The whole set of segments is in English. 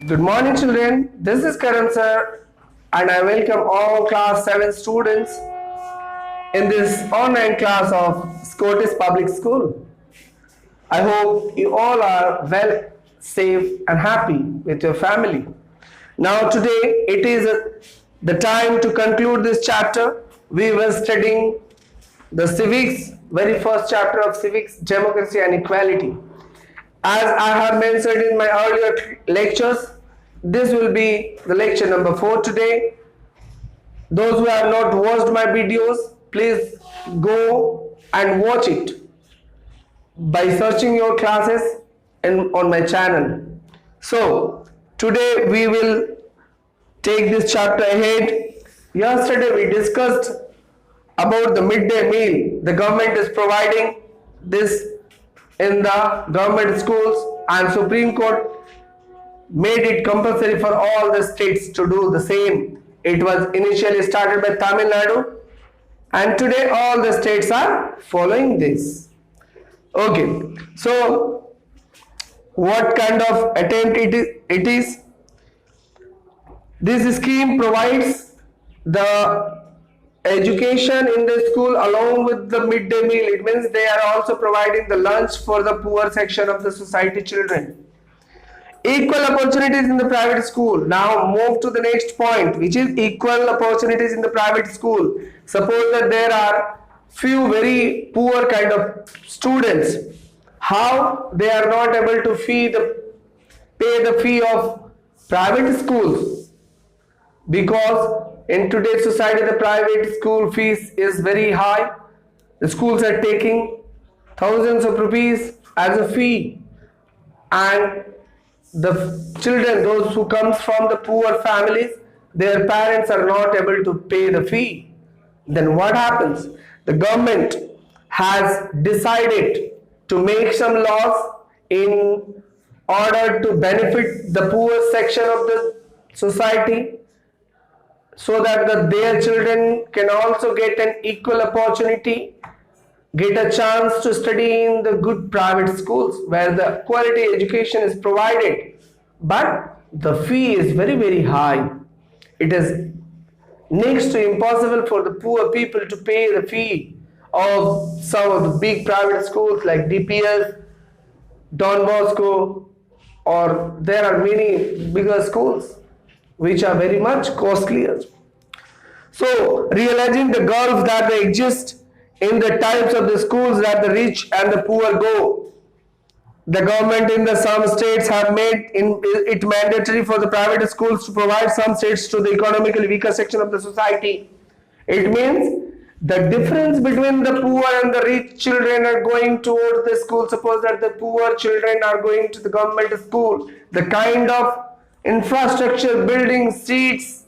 Good morning, children. This is Karan sir, and I welcome all class 7 students in this online class of Scottish Public School. I hope you all are well, safe, and happy with your family. Now, today it is the time to conclude this chapter. We were studying the civics, very first chapter of civics, democracy, and equality. As I have mentioned in my earlier lectures, this will be the lecture number 4 today. Those who have not watched my videos, please go and watch it by searching your classes on my channel. So, today we will take this chapter ahead. Yesterday we discussed about the midday meal. The government is providing this in the government schools, and Supreme Court made it compulsory for all the states to do the same. It was initially started by Tamil Nadu, and today all the states are following this. Okay, so what kind of attempt it is? This scheme provides the education in the school along with the midday meal. It means they are also providing the lunch for the poor section of the society children. Equal opportunities in the private school. Now move to the next point, which is equal opportunities in the private school. Suppose that there are few very poor kind of students. How they are not able to pay the fee of private schools? Because in today's society the private school fees is very high. The schools are taking thousands of rupees as a fee, and the children, those who comes from the poor families, their parents are not able to pay the fee. Then what happens? The government has decided to make some laws in order to benefit the poor section of the society, so that their children can also get an equal opportunity, get a chance to study in the good private schools where the quality education is provided, but the fee is very, very high. It is next to impossible for the poor people to pay the fee of some of the big private schools like DPS, Don Bosco, or there are many bigger schools which are very much costlier. So, realizing the gulf that exists in the types of the schools that the rich and the poor go, the government in some states have made it mandatory for the private schools to provide some states to the economically weaker section of the society. It means the difference between the poor and the rich children are going towards the school. Suppose that the poor children are going to the government school, the kind of infrastructure, building, seats,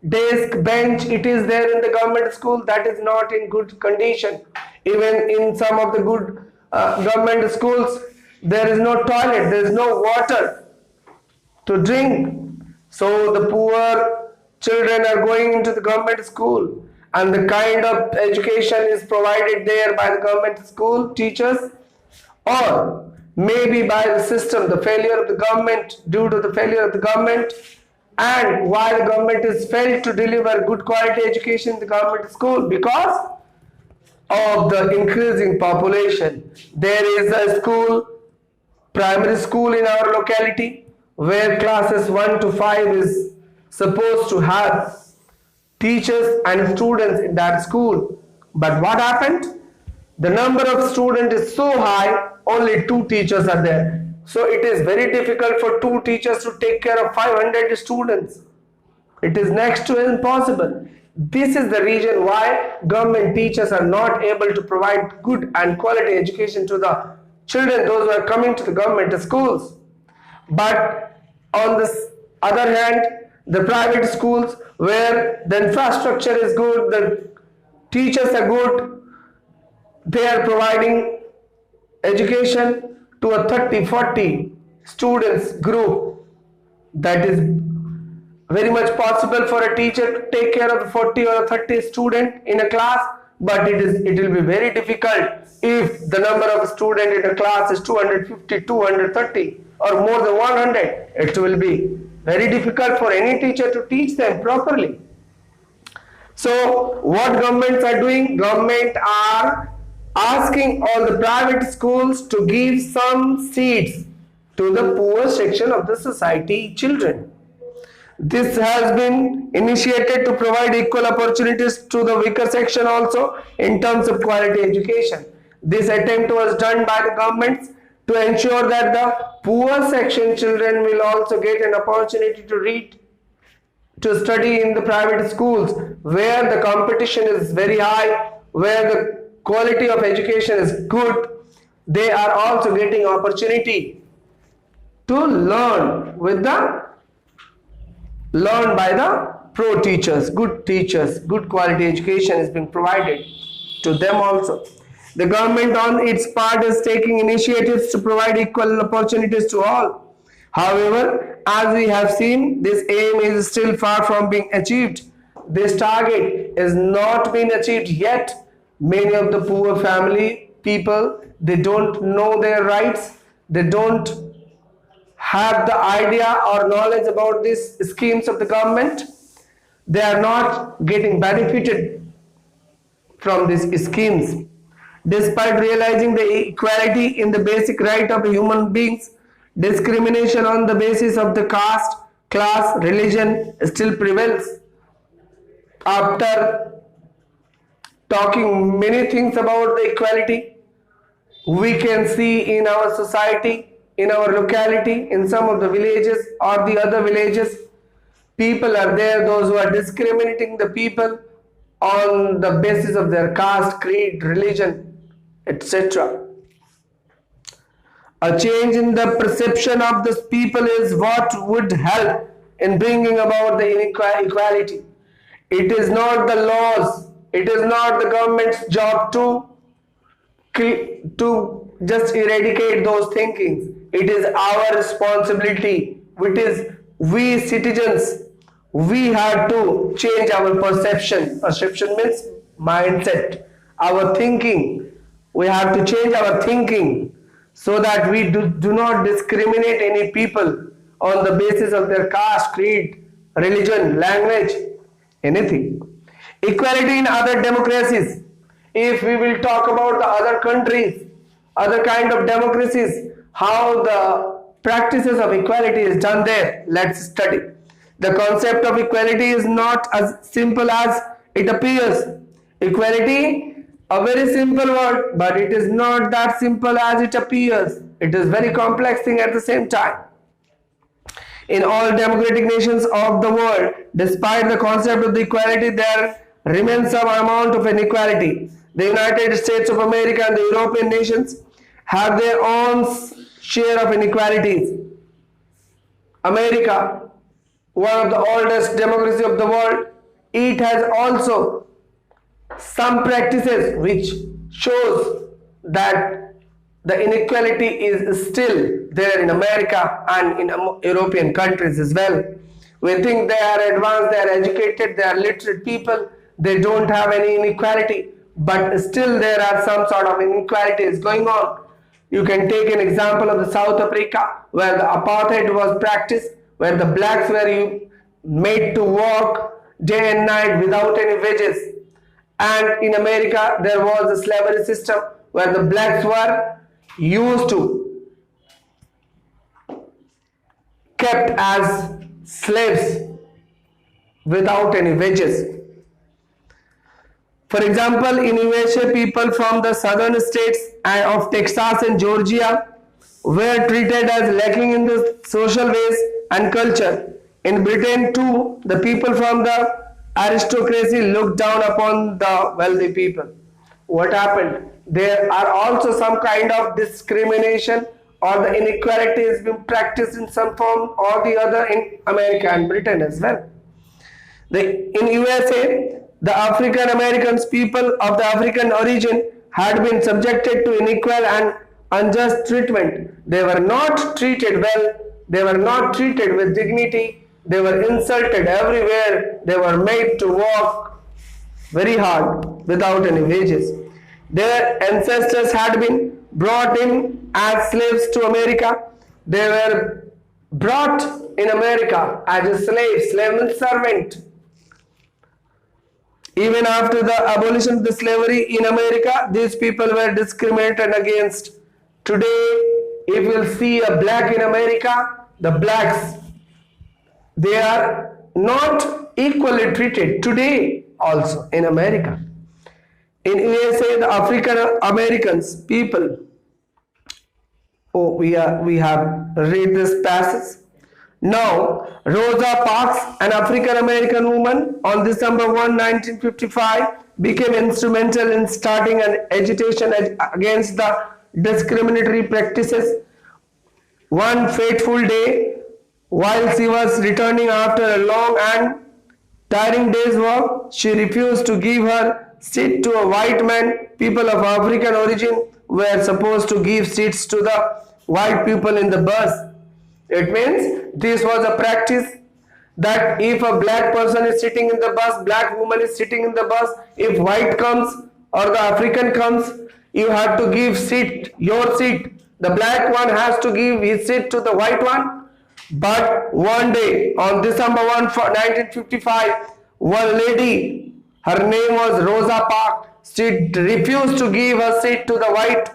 desk, bench, it is there in the government school, that is not in good condition. Even in some of the good government schools, there is no toilet, there is no water to drink. So the poor children are going into the government school, and the kind of education is provided there by the government school teachers, or maybe by the system, the failure of the government, due to the failure of the government, and why the government is failed to deliver good quality education in the government school, because of the increasing population. There is a school, primary school in our locality, where classes 1 to 5 is supposed to have teachers and students in that school. But what happened? The number of students is so high, only 2 teachers are there. So it is very difficult for 2 teachers to take care of 500 students. It is next to impossible. This is the reason why government teachers are not able to provide good and quality education to the children, those who are coming to the government schools. But on the other hand, the private schools where the infrastructure is good, the teachers are good, they are providing education to a 30-40 students group. That is very much possible for a teacher to take care of 40 or 30 student in a class, but it will be very difficult if the number of students in a class is 250, 230 or more than 100. It will be very difficult for any teacher to teach them properly. So what governments are doing? Government are asking all the private schools to give some seats to the poor section of the society children. This has been initiated to provide equal opportunities to the weaker section also in terms of quality education. This attempt was done by the governments to ensure that the poor section children will also get an opportunity to read, to study in the private schools where the competition is very high, where the quality of education is good. They are also getting opportunity to learn by the pro teachers, good quality education is being provided to them also. The government on its part is taking initiatives to provide equal opportunities to all. However, as we have seen, this aim is still far from being achieved. This target is not been achieved yet. Many of the poor family people, they don't know their rights, they don't have the idea or knowledge about these schemes of the government. They are not getting benefited from these schemes. Despite realizing the equality in the basic right of human beings, discrimination on the basis of the caste, class, religion still prevails. After talking many things about the equality, we can see in our society, in our locality, in some of the villages or the other villages, people are there, those who are discriminating the people on the basis of their caste, creed, religion, etc. A change in the perception of these people is what would help in bringing about the inequality. It is not the laws, it is not the government's job to just eradicate those thinkings. It is our responsibility. It is we citizens, we have to change our perception. Perception means mindset, our thinking. We have to change our thinking so that we do not discriminate any people on the basis of their caste, creed, religion, language, anything. Equality in other democracies. If we will talk about the other countries, other kind of democracies, how the practices of equality is done there, let's study. The concept of equality is not as simple as it appears. Equality, a very simple word, but it is not that simple as it appears. It is very complex thing at the same time. In all democratic nations of the world, despite the concept of the equality, there remains some amount of inequality. The United States of America and the European nations have their own share of inequalities. America, one of the oldest democracies of the world, it has also some practices which shows that the inequality is still there in America and in European countries as well. We think they are advanced, they are educated, they are literate people, they don't have any inequality, but still there are some sort of inequalities going on. You can take an example of the South Africa, where the apartheid was practiced, where the blacks were made to work day and night without any wages. And in America, there was a slavery system where the blacks were used to kept as slaves without any wages. For example, in USA, people from the southern states of Texas and Georgia were treated as lacking in the social ways and culture. In Britain too, the people from the aristocracy looked down upon the wealthy people. What happened? There are also some kind of discrimination or the inequality is being practiced in some form or the other in America and Britain as well. In USA, the African Americans, people of the African origin, had been subjected to unequal and unjust treatment. They were not treated well, they were not treated with dignity, they were insulted everywhere, they were made to work very hard without any wages. Their ancestors had been brought in as slaves to America. They were brought in America as a slave and servant. Even after the abolition of the slavery in America, these people were discriminated against. Today, if you will see a black in America, the blacks, they are not equally treated today also in America. In USA, the African Americans people, we have read this passage. Now, Rosa Parks, an African American woman, on December 1, 1955, became instrumental in starting an agitation against the discriminatory practices. One fateful day, while she was returning after a long and tiring day's work, she refused to give her seat to a white man. People of African origin were supposed to give seats to the white people in the bus. It means this was a practice that if a black person is sitting in the bus, black woman is sitting in the bus, if white comes or the African comes, you have to give your seat. The black one has to give his seat to the white one. But one day on December 1, 1955, one lady, her name was Rosa Parks, she refused to give her seat to the white.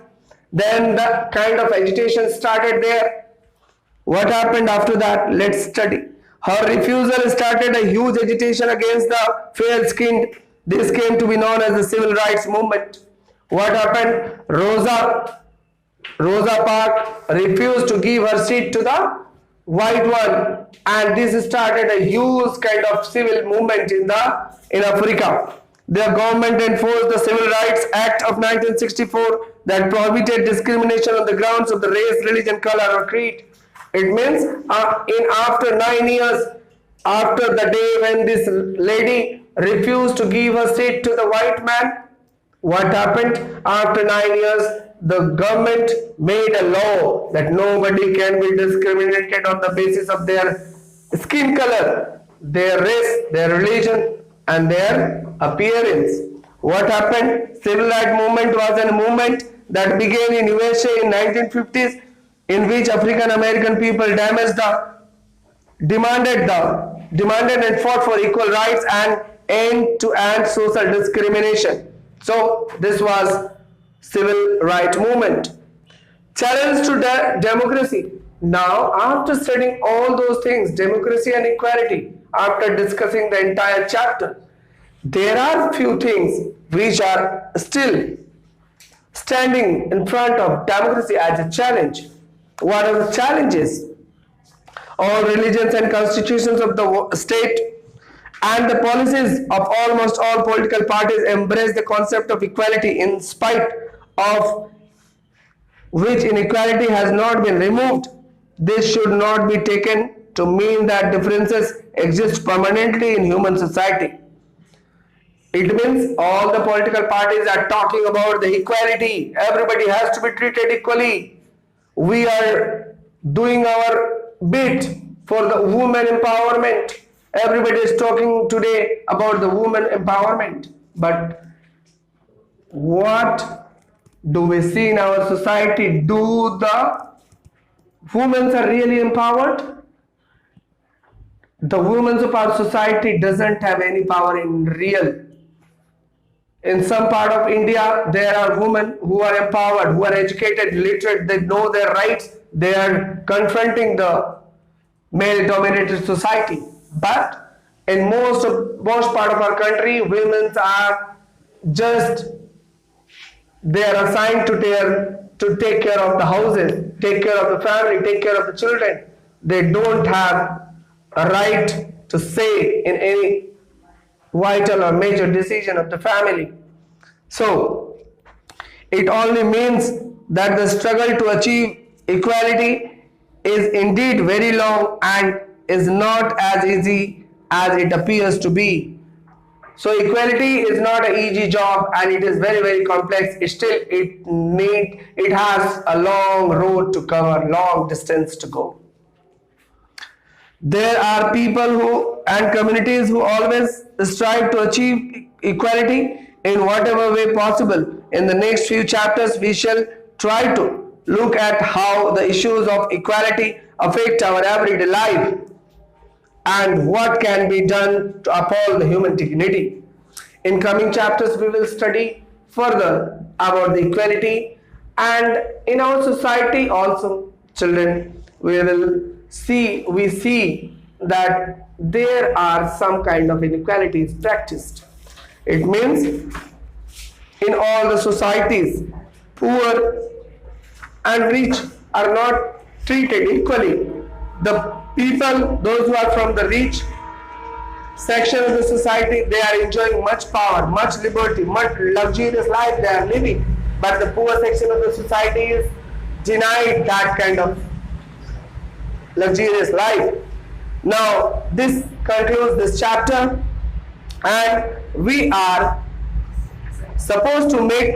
Then the kind of agitation started there. What happened after that? Let's study. Her refusal started a huge agitation against the fair-skinned. This came to be known as the civil rights movement. What happened? Rosa Parks refused to give her seat to the white one, and this started a huge kind of civil movement in Africa. The government enforced the Civil Rights Act of 1964 that prohibited discrimination on the grounds of the race, religion, color, or creed. It means after 9 years after the day when this lady refused to give her seat to the white man, what happened? After 9 years, the government made a law that nobody can be discriminated on the basis of their skin color, their race, their religion, and their appearance. What happened? Civil rights movement was a movement that began in USA in 1950s, in which African American people demanded and fought for equal rights and end-to-end social discrimination. So this was civil rights movement. Challenge to democracy. Now, after studying all those things, democracy and equality, after discussing the entire chapter, there are few things which are still standing in front of democracy as a challenge. What are the challenges? All religions and constitutions of the state and the policies of almost all political parties embrace the concept of equality, in spite of which inequality has not been removed. This should not be taken to mean that differences exist permanently in human society. It means all the political parties are talking about the equality. Everybody has to be treated equally. We are doing our bit for the women empowerment. Everybody is talking today about the women empowerment. But what do we see in our society? Do the women are really empowered? The women of our society doesn't have any power in real. In some part of India, there are women who are empowered, who are educated, literate, they know their rights, they are confronting the male-dominated society. But in most part of our country, women are just, they are assigned to take care of the houses, take care of the family, take care of the children. They don't have a right to say in any vital or major decision of the family. So, it only means that the struggle to achieve equality is indeed very long and is not as easy as it appears to be. So, equality is not an easy job and it is very, very complex. It has a long road to cover, long distance to go. There are people and communities who always strive to achieve equality in whatever way possible. In the next few chapters, we shall try to look at how the issues of equality affect our everyday life, and what can be done to uphold the human dignity. In coming chapters, we will study further about the equality, and in our society also, children, we see that there are some kind of inequalities practiced. It means in all the societies, poor and rich are not treated equally. The people, those who are from the rich section of the society, they are enjoying much power, much liberty, much luxurious life they are living. But the poor section of the society is denied that kind of luxurious life. Now, this concludes this chapter, and we are supposed to make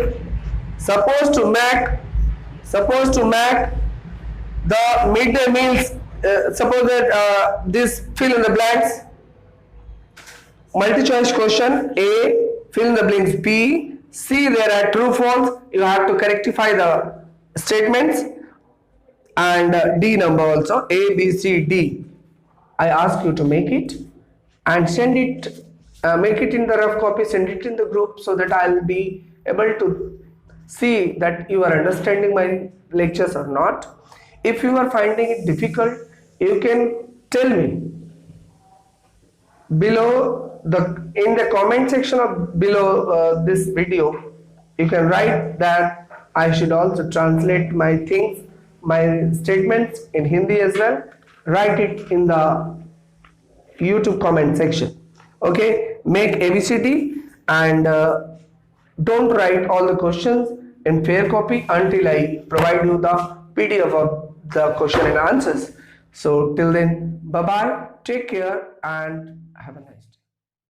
the midday meals. Suppose that this fill in the blanks. Multi-choice question: A, fill in the blanks. B, C, there are true, false. You have to correctify the statements. And D number also, A, B, C, D. I ask you to make it and send it. Make it in the rough copy. Send it in the group so that I will be able to see that you are understanding my lectures or not. If you are finding it difficult, you can tell me below in the comment section of below this video. You can write that I should also translate my things, my statements in Hindi as well. Write it in the YouTube comment section. Okay, make ABCD and don't write all the questions in fair copy until I provide you the PDF of the question and answers. So till then, bye bye, take care and have a nice day.